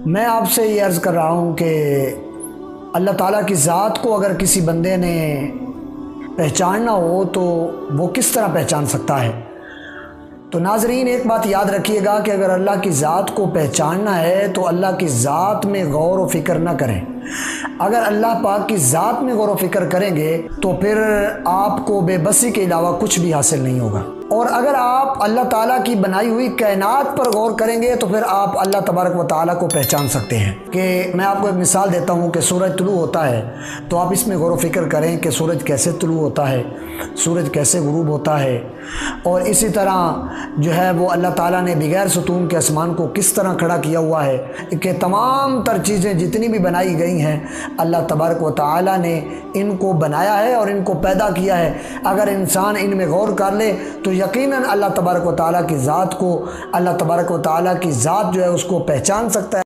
मैं आपसे ये अर्ज़ कर रहा हूँ कि अल्लाह ताला की ज़ात को अगर किसी बंदे ने पहचानना हो तो वो किस तरह पहचान सकता है। तो नाज़रीन, एक बात याद रखिएगा कि अगर अल्लाह की ज़ात को पहचानना है तो अल्लाह की ज़ात में गौर व फिक्र ना करें। अगर अल्लाह पाक की ज़ात में गौर व फिक्र करेंगे तो फिर आपको बेबसी के अलावा कुछ भी हासिल नहीं होगा। और अगर आप अल्लाह ताला की बनाई हुई कायनात पर गौर करेंगे तो फिर आप अल्लाह तबारक व ताला को पहचान सकते हैं। कि मैं आपको एक मिसाल देता हूँ कि सूरज तुलू होता है तो आप इसमें गौर व फिक्र करें कि सूरज कैसे तुलू होता है, सूरज कैसे गुरूब होता है। और इसी तरह जो है वो अल्लाह ताला ने बगैर सुतून के आसमान को किस तरह खड़ा किया हुआ है कि तमाम तर चीज़ें जितनी भी बनाई गई हैं अल्लाह तबारक व ताला ने इनको बनाया है और इनको पैदा किया है। अगर इंसान इनमें गौर कर ले तो यकीनन अल्लाह तबारक व ताला की ज़ात को, अल्लाह तबारक व ताला की ज़ात जो है उसको पहचान सकता है।